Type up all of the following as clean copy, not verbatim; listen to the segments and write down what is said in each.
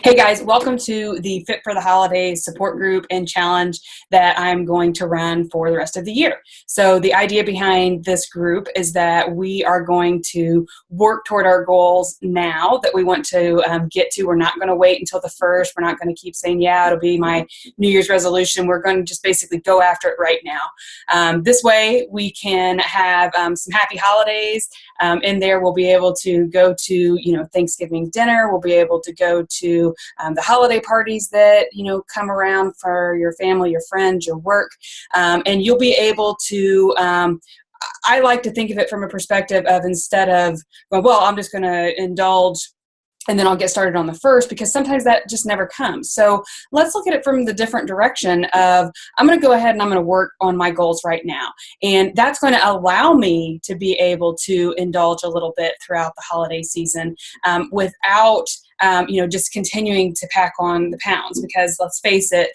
Hey guys, welcome to the Fit for the Holidays support group and challenge that I'm going to run for the rest of the year. So the idea behind this group is that we are going to work toward our goals now that we want to get to. We're not going to wait until the first. We're not going to keep saying, yeah, it'll be my New Year's resolution. We're going to just basically go after it right now. This way we can have some happy holidays. In there, we'll be able to go to, Thanksgiving dinner. We'll be able to go to the holiday parties that, come around for your family, your friends, your work. And you'll be able to, I like to think of it from a perspective of instead of, well, I'm just going to indulge and then I'll get started on the first, because sometimes that just never comes. So let's look at it from the different direction of, I'm going to go ahead and I'm going to work on my goals right now. And that's going to allow me to be able to indulge a little bit throughout the holiday season without just continuing to pack on the pounds, because let's face it,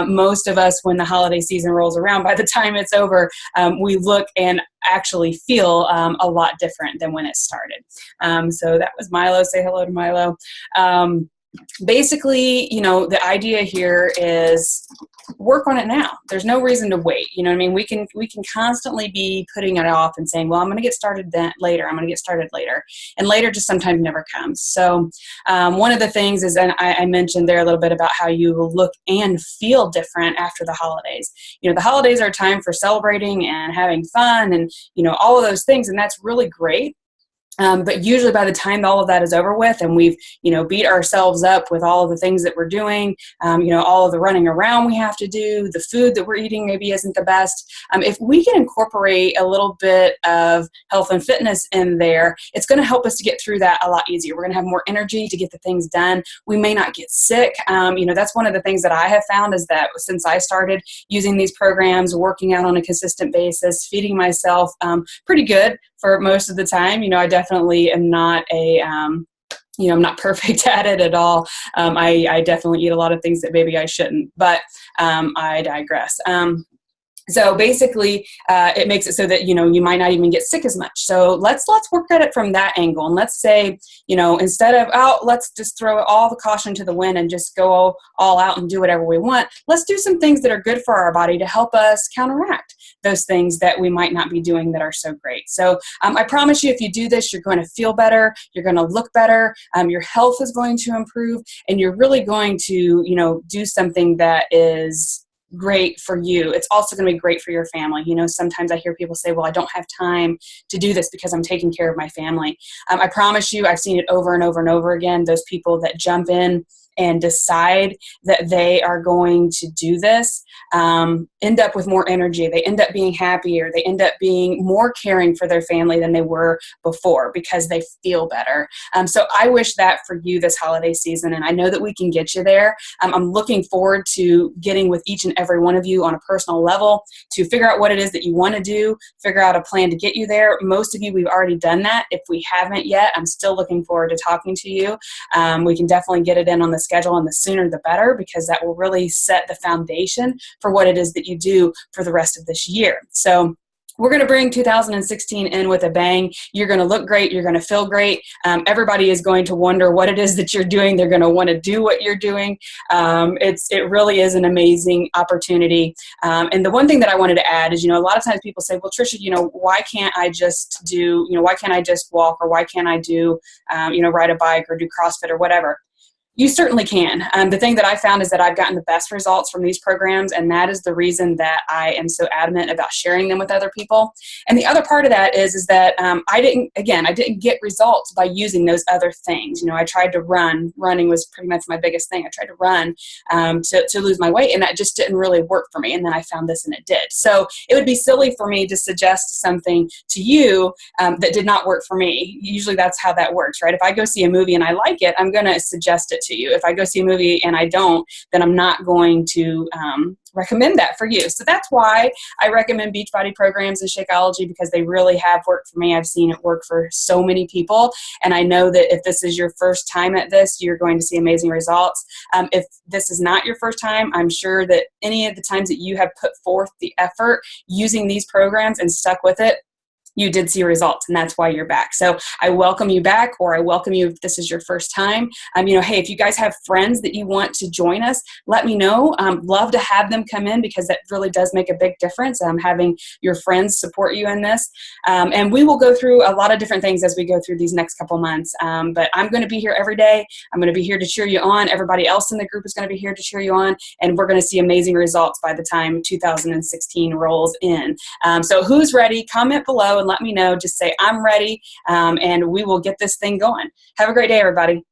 most of us, when the holiday season rolls around, by the time it's over, we look and actually feel a lot different than when it started. So that was Milo. Say hello to Milo. Basically, the idea here is work on it now. There's no reason to wait. We can constantly be putting it off and saying, well, I'm going to get started later. I'm going to get started later. And later just sometimes never comes. So one of the things is, and I mentioned there a little bit about how you will look and feel different after the holidays. The holidays are a time for celebrating and having fun and, all of those things. And that's really great. But usually by the time all of that is over with and we've, beat ourselves up with all of the things that we're doing, all of the running around we have to do, the food that we're eating maybe isn't the best. If we can incorporate a little bit of health and fitness in there, it's going to help us to get through that a lot easier. We're going to have more energy to get the things done. We may not get sick. That's one of the things that I have found is that since I started using these programs, working out on a consistent basis, feeding myself pretty good for most of the time. I definitely am not I'm not perfect at it at all. I definitely eat a lot of things that maybe I shouldn't, but I digress. So basically, it makes it so that, you might not even get sick as much. So let's work at it from that angle. And let's say, instead of, let's just throw all the caution to the wind and just go all out and do whatever we want. Let's do some things that are good for our body to help us counteract those things that we might not be doing that are so great. So I promise you, if you do this, you're going to feel better. You're going to look better. Your health is going to improve, and you're really going to, do something that is great for you. It's also going to be great for your family. Sometimes I hear people say, well, I don't have time to do this because I'm taking care of my family. I promise you, I've seen it over and over and over again. Those people that jump in and decide that they are going to do this end up with more energy. They end up being happier. They end up being more caring for their family than they were before because they feel better. So I wish that for you this holiday season, and I know that we can get you there. I'm looking forward to getting with each and every one of you on a personal level to figure out what it is that you want to do, figure out a plan to get you there. Most of you, we've already done that. If we haven't yet, I'm still looking forward to talking to you. We can definitely get it in on the schedule, and the sooner the better, because that will really set the foundation for what it is that you do for the rest of this year. So we're going to bring 2016 in with a bang. You're going to look great. You're going to feel great. Everybody is going to wonder what it is that you're doing. They're going to want to do what you're doing. It really is an amazing opportunity. And the one thing that I wanted to add is, a lot of times people say, well, Tricia, why can't I just walk, or why can't I do, ride a bike or do CrossFit or whatever? You certainly can. The thing that I found is that I've gotten the best results from these programs, and that is the reason that I am so adamant about sharing them with other people. And the other part of that is that I didn't get results by using those other things. I tried to run. Running was pretty much my biggest thing. I tried to run to lose my weight, and that just didn't really work for me. And then I found this, and it did. So it would be silly for me to suggest something to you that did not work for me. Usually that's how that works, right? If I go see a movie and I like it, I'm going to suggest it to you. If I go see a movie and I don't, then I'm not going to recommend that for you. So that's why I recommend Beachbody programs and Shakeology, because they really have worked for me. I've seen it work for so many people. And I know that if this is your first time at this, you're going to see amazing results. If this is not your first time, I'm sure that any of the times that you have put forth the effort using these programs and stuck with it, you did see results, and that's why you're back. So I welcome you back, or I welcome you if this is your first time. Hey, if you guys have friends that you want to join us, let me know. Love to have them come in, because that really does make a big difference, having your friends support you in this. And we will go through a lot of different things as we go through these next couple months. But I'm going to be here every day. I'm going to be here to cheer you on. Everybody else in the group is going to be here to cheer you on. And we're going to see amazing results by the time 2016 rolls in. So who's ready? Comment below and let me know. Just say, I'm ready, and we will get this thing going. Have a great day, everybody.